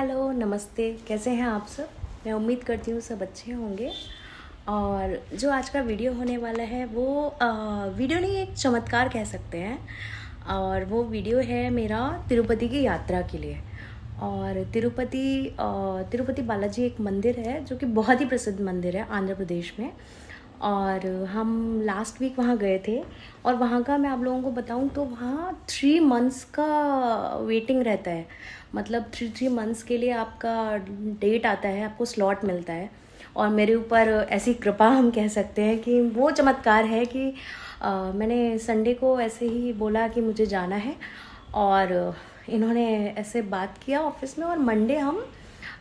Hello, नमस्ते। कैसे हैं आप सब? मैं उम्मीद करती हूँ सब अच्छे होंगे। और जो आज का वीडियो होने वाला है वो वीडियो नहीं, एक चमत्कार कह सकते हैं। और वो वीडियो है मेरा तिरुपति की यात्रा के लिए। और तिरुपति बालाजी एक मंदिर है जो कि बहुत ही प्रसिद्ध मंदिर है आंध्र प्रदेश में। और हम लास्ट वीक वहाँ गए थे। और वहाँ का मैं आप लोगों को बताऊँ तो वहाँ 3 मंथ्स का वेटिंग रहता है। मतलब थ्री मंथ्स के लिए आपका डेट आता है, आपको स्लॉट मिलता है। और मेरे ऊपर ऐसी कृपा हम कह सकते हैं कि वो चमत्कार है कि मैंने संडे को ऐसे ही बोला कि मुझे जाना है। और इन्होंने ऐसे बात किया ऑफिस में, और मंडे हम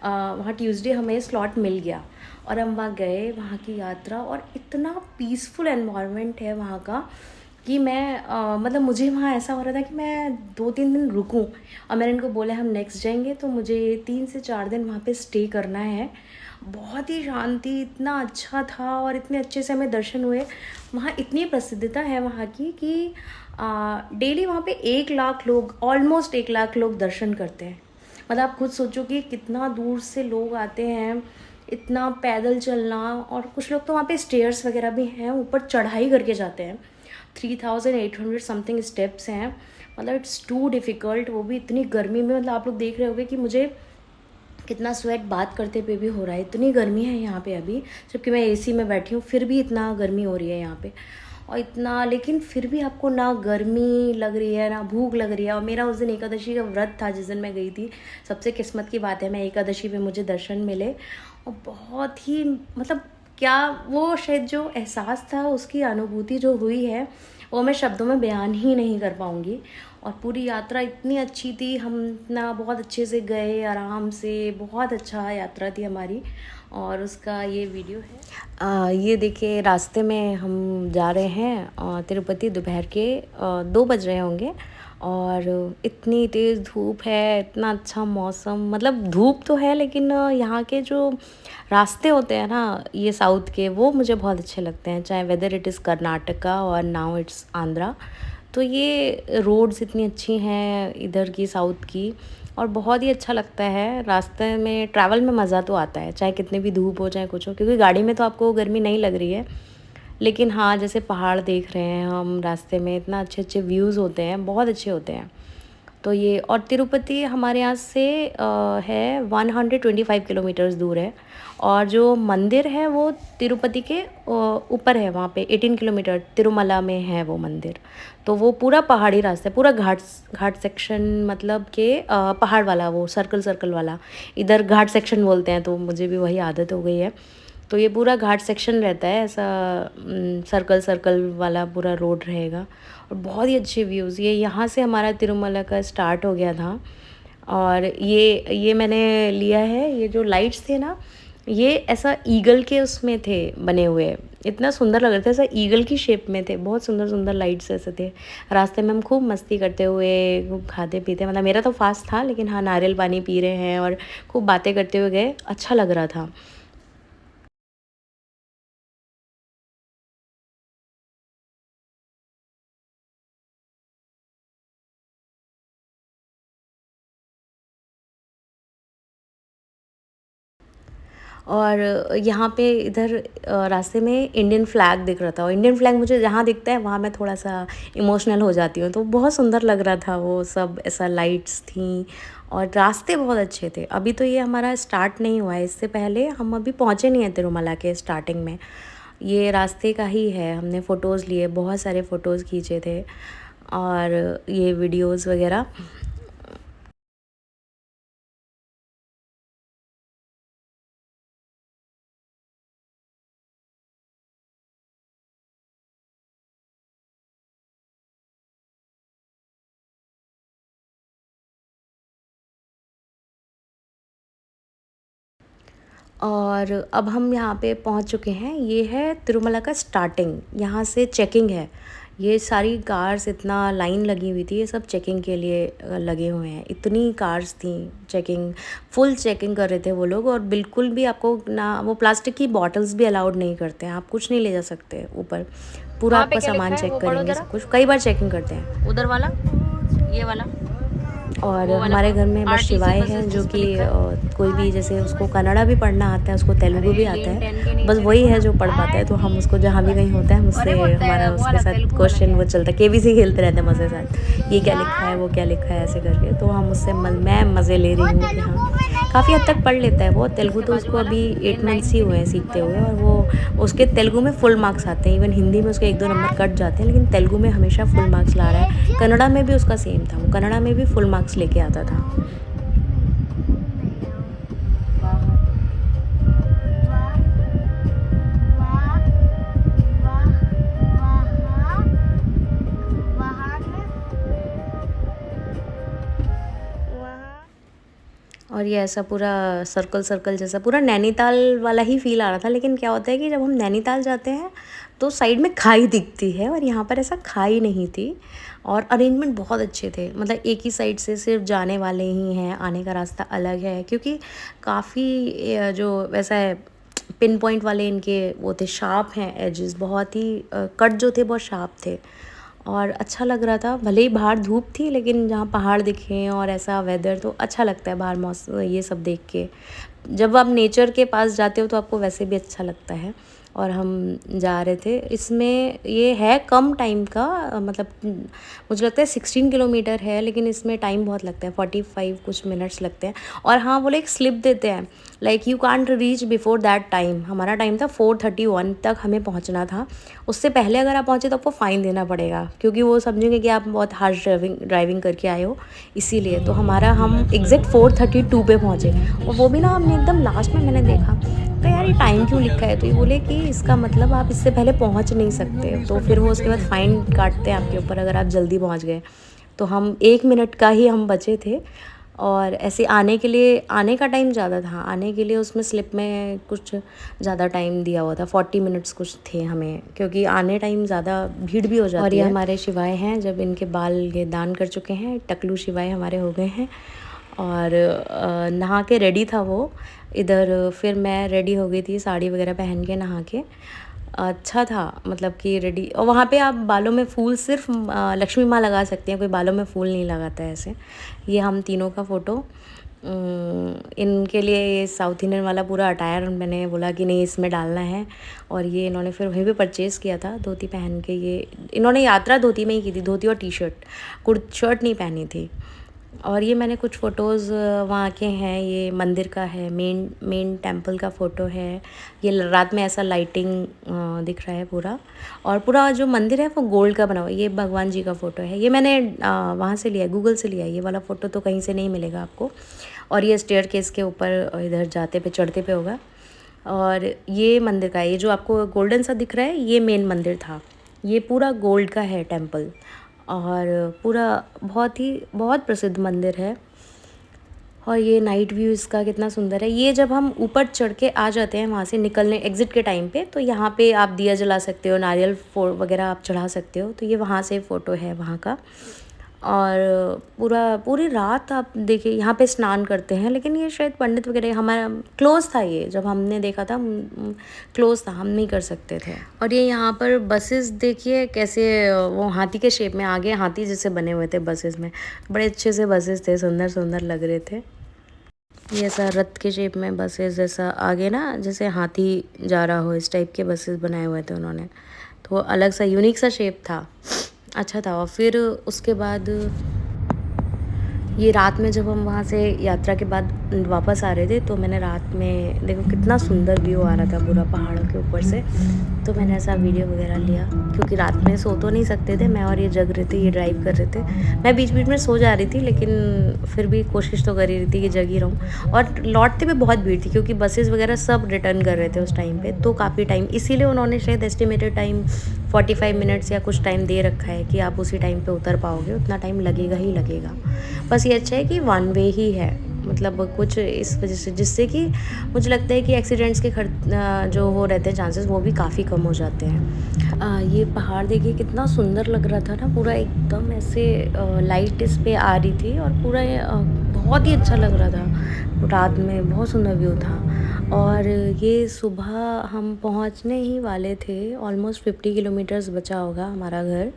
वहाँ ट्यूसडे हमें स्लॉट मिल गया। और हम वहाँ गए, वहाँ की यात्रा, और इतना पीसफुल एनवायरनमेंट है वहाँ का कि मैं मतलब मुझे वहाँ ऐसा हो रहा था कि मैं 2-3 दिन रुकूं। और मैंने इनको बोला हम नेक्स्ट जाएंगे तो मुझे 3 से 4 दिन वहाँ पे स्टे करना है। बहुत ही शांति, इतना अच्छा था और इतने अच्छे से हमें दर्शन हुए। वहाँ इतनी प्रसिद्धता है वहाँ की कि डेली वहाँ पे 1 लाख लोग, ऑलमोस्ट 1 लाख लोग दर्शन करते हैं। मतलब आप खुद सोचो कि कितना दूर से लोग आते हैं, इतना पैदल चलना। और कुछ लोग तो वहाँ पे स्टेयर्स वगैरह भी हैं, ऊपर चढ़ाई करके जाते हैं। 3800 समथिंग स्टेप्स हैं। मतलब इट्स टू डिफ़िकल्ट, वो भी इतनी गर्मी में। मतलब आप लोग देख रहे होंगे कि मुझे कितना स्वेट बात करते हुए भी हो रहा है। इतनी गर्मी है यहाँ पे अभी, जबकि मैं एसी में बैठी हूँ, फिर भी इतना गर्मी हो रही है यहाँ पे। और इतना, लेकिन फिर भी आपको ना गर्मी लग रही है ना भूख लग रही है। और मेरा उस दिन एकादशी का व्रत था जिस दिन मैं गई थी। सबसे किस्मत की बात है, मैं एकादशी पे मुझे दर्शन मिले। और बहुत ही, मतलब क्या वो शायद जो एहसास था, उसकी अनुभूति जो हुई है, वो मैं शब्दों में बयान ही नहीं कर पाऊँगी। और पूरी यात्रा इतनी अच्छी थी, हम ना बहुत अच्छे से गए, आराम से, बहुत अच्छा यात्रा थी हमारी। और उसका ये वीडियो है। ये देखिए, रास्ते में हम जा रहे हैं तिरुपति। दोपहर के 2 बज रहे होंगे। और इतनी तेज़ धूप है, इतना अच्छा मौसम। मतलब धूप तो है, लेकिन यहाँ के जो रास्ते होते हैं ना ये साउथ के, वो मुझे बहुत अच्छे लगते हैं। चाहे वेदर इट इज़ कर्नाटका और नाउ इट्स आंध्रा। तो ये रोड्स इतनी अच्छी हैं इधर की, साउथ की। और बहुत ही अच्छा लगता है रास्ते में ट्रैवल में। मज़ा तो आता है, चाहे कितनी भी धूप हो चाहे कुछ हो, क्योंकि गाड़ी में तो आपको गर्मी नहीं लग रही है। लेकिन हाँ, जैसे पहाड़ देख रहे हैं हम रास्ते में, इतना अच्छे अच्छे व्यूज़ होते हैं, बहुत अच्छे होते हैं। तो ये, और तिरुपति हमारे यहाँ से है 125 किलोमीटर्स दूर है। और जो मंदिर है वो तिरुपति के ऊपर है, वहाँ पे 18 किलोमीटर तिरुमला में है वो मंदिर। तो वो पूरा पहाड़ी रास्ता है, पूरा घाट घाट सेक्शन, मतलब कि पहाड़ वाला, वो सर्कल सर्कल वाला। इधर घाट सेक्शन बोलते हैं, तो मुझे भी वही आदत हो गई है। तो ये पूरा घाट सेक्शन रहता है, ऐसा सर्कल सर्कल वाला पूरा रोड रहेगा। और बहुत ही अच्छे व्यूज़। ये यहाँ से हमारा तिरुमला का स्टार्ट हो गया था। और ये मैंने लिया है, ये जो लाइट्स थे ना, ये ऐसा ईगल के उसमें थे बने हुए। इतना सुंदर लग रहा था, ऐसा ईगल की शेप में थे। बहुत सुंदर सुंदर लाइट्स ऐसे थे। रास्ते में हम खूब मस्ती करते हुए, खूब खाते पीते, मतलब मेरा तो फास्ट था, लेकिन हाँ, नारियल पानी पी रहे हैं और खूब बातें करते हुए गए। अच्छा लग रहा था। और यहाँ पे इधर रास्ते में इंडियन फ्लैग दिख रहा था। और इंडियन फ्लैग मुझे जहाँ दिखता है वहाँ मैं थोड़ा सा इमोशनल हो जाती हूँ। तो बहुत सुंदर लग रहा था वो सब, ऐसा लाइट्स थी। और रास्ते बहुत अच्छे थे। अभी तो ये हमारा स्टार्ट नहीं हुआ है, इससे पहले हम अभी पहुँचे नहीं हैं तिरुमला के स्टार्टिंग में। ये रास्ते का ही है। हमने फ़ोटोज़ लिए, बहुत सारे फ़ोटोज़ खींचे थे, और ये वीडियोज़ वगैरह। और अब हम यहाँ पे पहुँच चुके हैं। ये है तिरुमला का स्टार्टिंग, यहाँ से चेकिंग है। ये सारी कार्स, इतना लाइन लगी हुई थी, ये सब चेकिंग के लिए लगे हुए हैं। इतनी कार्स थी, चेकिंग, फुल चेकिंग कर रहे थे वो लोग। और बिल्कुल भी आपको ना, वो प्लास्टिक की बॉटल्स भी अलाउड नहीं करते हैं, आप कुछ नहीं ले जा सकते ऊपर। पूरा वहाँ पे आपका क्या लिखा सामान है चेक वो पढ़ो करेंगे, जरा। सब कुछ कई बार चेकिंग करते हैं। उधर वाला, ये वाला। और हमारे घर में बस शिवाय है जो कि कोई भी जैसे उसको कन्नड़ा भी पढ़ना आता है, उसको तेलुगु भी आता है, बस वही है जो पढ़ पाता है। तो हम उसको जहाँ भी कहीं होता है मुझसे हमारा उसके साथ क्वेश्चन वो चलता है, केबीसी खेलते रहते हैं मज़े के साथ, ये क्या लिखा है वो क्या लिखा है ऐसे करके। तो हम उससे मैं मज़े ले रही हूँ कि हाँ काफ़ी हद तक पढ़ लेता है वो तेलुगु। तो उसको अभी 8 मंथ्स ही हुए हैं सीखते हुए, और वो उसके तेलुगु में फुल मार्क्स आते हैं। इवन हिंदी में उसके 1-2 नंबर कट जाते हैं, लेकिन तेलुगु में हमेशा फुल मार्क्स ला रहा है। कन्नड़ा में भी उसका सेम था, वो कन्नड़ा में भी फुल मार्क्स लेके आता था। और ये ऐसा पूरा सर्कल सर्कल जैसा पूरा नैनीताल वाला ही फील आ रहा था। लेकिन क्या होता है कि जब हम नैनीताल जाते हैं तो साइड में खाई दिखती है, और यहाँ पर ऐसा खाई नहीं थी। और अरेंजमेंट बहुत अच्छे थे, मतलब एक ही साइड से सिर्फ जाने वाले ही हैं, आने का रास्ता अलग है। क्योंकि काफ़ी जो वैसा है पिन पॉइंट वाले इनके वो थे, शार्प हैं एजेस, बहुत ही कट जो थे बहुत शार्प थे। और अच्छा लग रहा था, भले ही बाहर धूप थी लेकिन जहाँ पहाड़ दिखे और ऐसा वेदर तो अच्छा लगता है बाहर मौसम ये सब देख के। जब आप नेचर के पास जाते हो तो आपको वैसे भी अच्छा लगता है। और हम जा रहे थे इसमें, ये है कम टाइम का, मतलब मुझे लगता है 16 किलोमीटर है, लेकिन इसमें टाइम बहुत लगता है, 45 कुछ मिनट्स लगते हैं। और हाँ वो एक स्लिप देते हैं, like you can't reach before that time. हमारा टाइम था 4:31 तक हमें पहुंचना था। उससे पहले अगर आप पहुंचे तो आपको फ़ाइन देना पड़ेगा, क्योंकि वो समझेंगे कि आप बहुत हार्श ड्राइविंग करके आए हो, इसीलिए। तो हम एग्जैक्ट 4:32 पे पहुँचे, और वो भी ना हमने एकदम लास्ट में मैंने देखा तो यार ये टाइम क्यों लिखा है, तो ये बोले कि इसका मतलब आप इससे पहले पहुंच नहीं सकते। तो फिर वो उसके बाद फ़ाइन काटते हैं आपके ऊपर अगर आप जल्दी पहुंच गए। तो हम 1 मिनट का ही हम बचे थे। और ऐसे आने का टाइम ज़्यादा था, आने के लिए उसमें स्लिप में कुछ ज़्यादा टाइम दिया हुआ था, 40 मिनट्स कुछ थे हमें, क्योंकि आने टाइम ज़्यादा भीड़ भी हो जाती है। और ये हमारे शिवाय हैं, जब इनके बाल ये दान कर चुके हैं, टकलू शिवाय हमारे हो गए हैं। और नहा के रेडी था वो इधर, फिर मैं रेडी हो गई थी साड़ी वगैरह पहन के नहा के। अच्छा था, मतलब कि रेडी। और वहाँ पे आप बालों में फूल सिर्फ लक्ष्मी माँ लगा सकते हैं, कोई बालों में फूल नहीं लगाता है ऐसे। ये हम तीनों का फ़ोटो, इनके लिए ये साउथ इंडियन वाला पूरा अटायर मैंने बोला कि नहीं इसमें डालना है। और ये इन्होंने फिर वहीं पे परचेज़ किया था धोती पहन के। ये इन्होंने यात्रा धोती में ही की थी, धोती और टी शर्ट, शर्ट नहीं पहनी थी। और ये मैंने कुछ फ़ोटोज़ वहाँ के हैं, ये मंदिर का है, मेन टेंपल का फ़ोटो है। ये रात में ऐसा लाइटिंग दिख रहा है पूरा, और पूरा जो मंदिर है वो गोल्ड का बना हुआ है। ये भगवान जी का फ़ोटो है, ये मैंने वहाँ से लिया है, गूगल से लिया है। ये वाला फ़ोटो तो कहीं से नहीं मिलेगा आपको। और ये स्टेयरकेस के ऊपर इधर जाते पे चढ़ते पे होगा। और ये मंदिर का है, ये जो आपको गोल्डन सा दिख रहा है ये मेन मंदिर था। ये पूरा गोल्ड का है टेंपल, और पूरा बहुत प्रसिद्ध मंदिर है। और ये नाइट व्यू इसका कितना सुंदर है। ये जब हम ऊपर चढ़ के आ जाते हैं वहाँ से निकलने एग्ज़िट के टाइम पे, तो यहाँ पे आप दिया जला सकते हो, नारियल वगैरह आप चढ़ा सकते हो। तो ये वहाँ से फ़ोटो है वहाँ का। और पूरी रात आप देखिए यहाँ पे स्नान करते हैं, लेकिन ये शायद पंडित वगैरह, हमारा क्लोज़ था ये, जब हमने देखा था क्लोज़ था, हम नहीं कर सकते थे। और ये यहाँ पर बसेस देखिए कैसे वो हाथी के शेप में, आगे हाथी जैसे बने हुए थे बसेस में, बड़े अच्छे से बसेस थे, सुंदर सुंदर लग रहे थे। ये ऐसा रथ के शेप में बसेस, जैसा आगे ना जैसे हाथी जा रहा हो इस टाइप के बसेस बनाए हुए थे उन्होंने। तो अलग सा यूनिक सा शेप था, अच्छा था। और फिर उसके बाद ये रात में जब हम वहाँ से यात्रा के बाद वापस आ रहे थे, तो मैंने रात में देखो कितना सुंदर व्यू आ रहा था पूरा पहाड़ों के ऊपर से। तो मैंने ऐसा वीडियो वगैरह लिया, क्योंकि रात में सो तो नहीं सकते थे, मैं और ये जग रहे थे, ये ड्राइव कर रहे थे। मैं बीच बीच में सो जा रही थी, लेकिन फिर भी कोशिश तो कर ही रही थी कि जगी रहूँ। और लौटते पे बहुत भीड़ थी, क्योंकि बसेस वगैरह सब रिटर्न कर रहे थे उस टाइम पे, तो काफ़ी टाइम, इसीलिए उन्होंने शायद एस्टिमेटेड टाइम 45 मिनट्स या कुछ टाइम दे रखा है कि आप उसी टाइम पे उतर पाओगे, उतना टाइम लगेगा ही लगेगा। बस ये अच्छा है कि 1 वे ही है, मतलब कुछ इस वजह से, जिससे कि मुझे लगता है कि एक्सीडेंट्स के जो वो रहते हैं चांसेस, वो भी काफ़ी कम हो जाते हैं। ये पहाड़ देखिए कितना सुंदर लग रहा था ना, पूरा एकदम ऐसे लाइट इस पे आ रही थी, और पूरा बहुत ही अच्छा लग रहा था, रात में बहुत सुंदर व्यू था। और ये सुबह हम पहुंचने ही वाले थे, ऑलमोस्ट 50 किलोमीटर्स बचा होगा हमारा घर,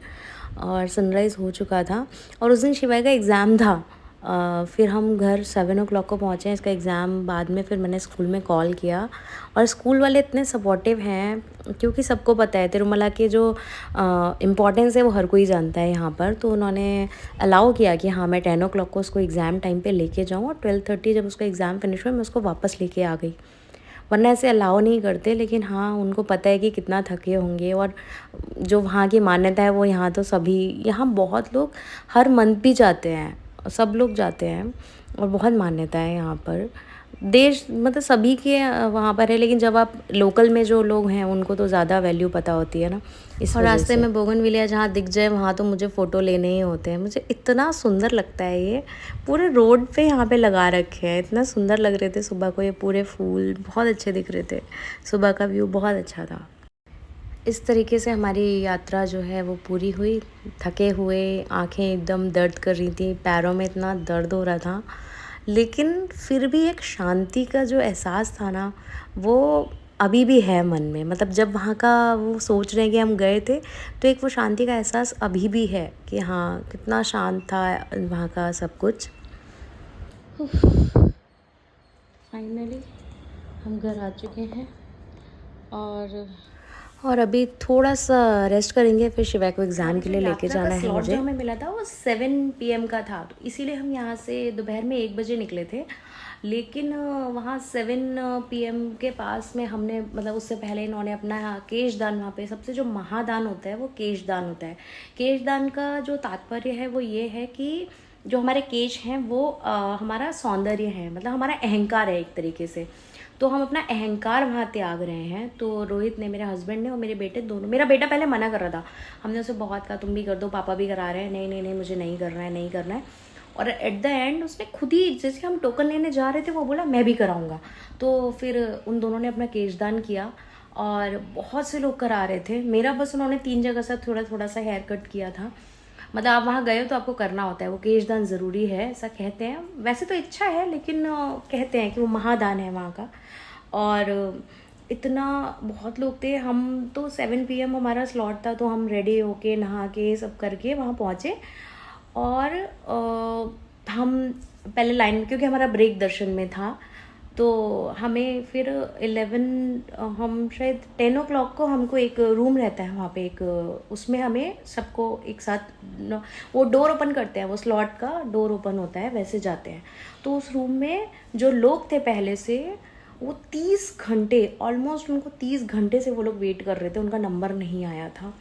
और सनराइज़ हो चुका था। और उस दिन शिवाय का एग्ज़ाम था, फिर हम घर 7 o'clock को पहुँचे। इसका एग्ज़ाम बाद में फिर मैंने स्कूल में कॉल किया, और स्कूल वाले इतने सपोर्टिव हैं, क्योंकि सबको पता है तिरुमला के जो इम्पोर्टेंस है वो हर कोई जानता है यहाँ पर। तो उन्होंने अलाउ किया कि हाँ मैं 10 o'clock को उसको एग्ज़ाम टाइम पे लेके जाऊँ, और 12:30 जब उसका एग्ज़ाम फिनिश हुआ मैं उसको वापस लेके आ गई। वरना ऐसे अलाउ नहीं करते, लेकिन हाँ उनको पता है कि कितना थके होंगे, और जो वहाँ की मान्यता है वो यहाँ तो सभी, यहाँ बहुत लोग हर मंथ भी जाते हैं, सब लोग जाते हैं, और बहुत मान्यता है यहाँ पर। देश मतलब सभी के वहाँ पर है, लेकिन जब आप लोकल में जो लोग हैं उनको तो ज़्यादा वैल्यू पता होती है ना, इस और रास्ते में बोगनविलिया जहाँ दिख जाए वहाँ तो मुझे फ़ोटो लेने ही होते हैं। मुझे इतना सुंदर लगता है, ये पूरे रोड पे यहाँ पे लगा रखे हैं, इतना सुंदर लग रहे थे सुबह को, ये पूरे फूल बहुत अच्छे दिख रहे थे, सुबह का व्यू बहुत अच्छा था। इस तरीके से हमारी यात्रा जो है वो पूरी हुई। थके हुए, आंखें एकदम दर्द कर रही थी, पैरों में इतना दर्द हो रहा था, लेकिन फिर भी एक शांति का जो एहसास था ना, वो अभी भी है मन में। मतलब जब वहाँ का वो सोच रहे हैं कि हम गए थे, तो एक वो शांति का एहसास अभी भी है कि हाँ कितना शांत था वहाँ का सब कुछ। फाइनली हम घर आ चुके हैं, और अभी थोड़ा सा रेस्ट करेंगे, फिर शिवा को एग्ज़ाम के लिए लेके जाना है मुझे। जो हमें मिला था वो 7 PM का था, तो इसीलिए हम यहाँ से दोपहर में 1 बजे निकले थे। लेकिन वहाँ 7 PM के पास में हमने, मतलब उससे पहले इन्होंने अपना केशदान, वहाँ पे सबसे जो महादान होता है वो केशदान होता है। केशदान का जो तात्पर्य है वो ये है कि जो हमारे केश हैं वो हमारा सौंदर्य है, मतलब हमारा अहंकार है एक तरीके से। तो हम अपना अहंकार वहाँ त्याग रहे हैं। तो रोहित ने, मेरे हस्बैंड ने, और मेरे बेटे दोनों, मेरा बेटा पहले मना कर रहा था, हमने उसे बहुत कहा तुम भी कर दो, पापा भी करा रहे हैं, नहीं नहीं नहीं मुझे नहीं करना है, नहीं करना है। और एट द एंड उसने खुद ही, जैसे हम टोकन लेने जा रहे थे, वो बोला मैं भी कराऊंगा। तो फिर उन दोनों ने अपना केशदान किया, और बहुत से लोग करा रहे थे। मेरा बस उन्होंने 3 जगह से थोड़ा थोड़ा सा हेयर कट किया था। मतलब आप वहाँ गए हो तो आपको करना होता है, वो केशदान ज़रूरी है ऐसा कहते हैं। वैसे तो इच्छा है, लेकिन कहते हैं कि वो महादान है वहाँ का। और इतना बहुत लोग थे, हम तो 7 PM हमारा स्लॉट था, तो हम रेडी होके नहा के सब करके वहाँ पहुँचे। और हम पहले लाइन, क्योंकि हमारा ब्रेक दर्शन में था, तो हमें फिर 11 हम शायद 10 o'clock को हमको एक रूम रहता है वहाँ पे, एक उसमें हमें सबको एक साथ वो डोर ओपन करते हैं, वो स्लॉट का डोर ओपन होता है, वैसे जाते हैं। तो उस रूम में जो लोग थे पहले से, वो 30 घंटे, ऑलमोस्ट उनको 30 घंटे से वो लोग वेट कर रहे थे, उनका नंबर नहीं आया था।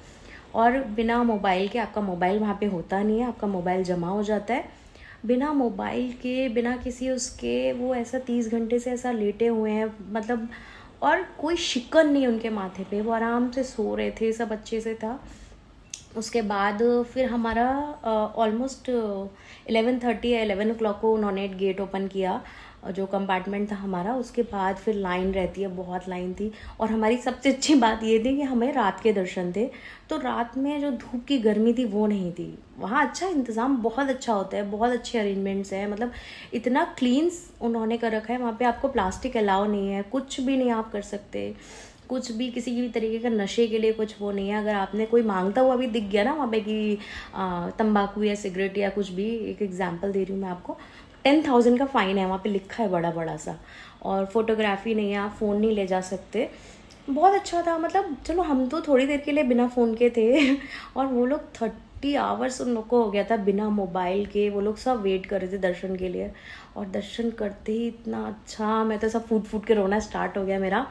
और बिना मोबाइल के, आपका मोबाइल वहाँ पे होता नहीं है, आपका मोबाइल जमा हो जाता है, बिना मोबाइल के, बिना किसी उसके, वो ऐसा 30 घंटे से ऐसा लेटे हुए हैं, मतलब। और कोई शिकन नहीं उनके माथे पे, वो आराम से सो रहे थे, सब अच्छे से था। उसके बाद फिर हमारा ऑलमोस्ट 11:30 या 11 o'clock को उन्होंने गेट ओपन किया, जो कंपार्टमेंट था हमारा। उसके बाद फिर लाइन रहती है, बहुत लाइन थी। और हमारी सबसे अच्छी बात ये थी कि हमें रात के दर्शन थे, तो रात में जो धूप की गर्मी थी वो नहीं थी वहाँ। अच्छा इंतज़ाम बहुत अच्छा होता है, बहुत अच्छे अरेंजमेंट्स हैं, मतलब इतना क्लीन उन्होंने कर रखा है वहाँ पे। आपको प्लास्टिक अलाउ नहीं है, कुछ भी नहीं आप कर सकते, कुछ भी किसी भी तरीके का नशे के लिए कुछ वो नहीं है। अगर आपने कोई मांगता हुआ भी दिख गया ना वहाँ पे कि तंबाकू या सिगरेट या कुछ भी, एक एग्जांपल दे रही हूँ मैं आपको, 10,000 का फ़ाइन है वहाँ पे लिखा है बड़ा बड़ा सा। और फोटोग्राफी नहीं है, आप फ़ोन नहीं ले जा सकते। बहुत अच्छा था, मतलब चलो हम तो थोड़ी देर के लिए बिना फ़ोन के थे और वो लोग 30 आवर्स उन लोग को हो गया था बिना मोबाइल के। वो लोग सब वेट कर रहे थे दर्शन के लिए, और दर्शन करते ही इतना अच्छा, मैं तो सब फूट फूट के रोना स्टार्ट हो गया मेरा।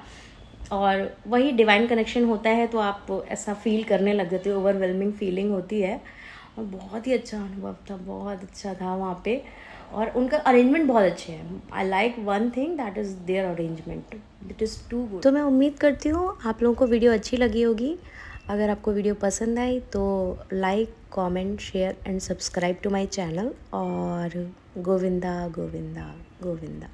और वही डिवाइन कनेक्शन होता है, तो आप ऐसा फील करने लग जाते हो, ओवरवेलमिंग फीलिंग होती है। और बहुत ही अच्छा अनुभव था, बहुत अच्छा था वहाँ पे। और उनका अरेंजमेंट बहुत अच्छे है। I like one thing, that is their arrangement, it is too good. तो मैं उम्मीद करती हूँ आप लोगों को वीडियो अच्छी लगी होगी। अगर आपको वीडियो पसंद आई तो like, comment, share and subscribe to my channel. और गोविंदा गोविंदा गोविंदा।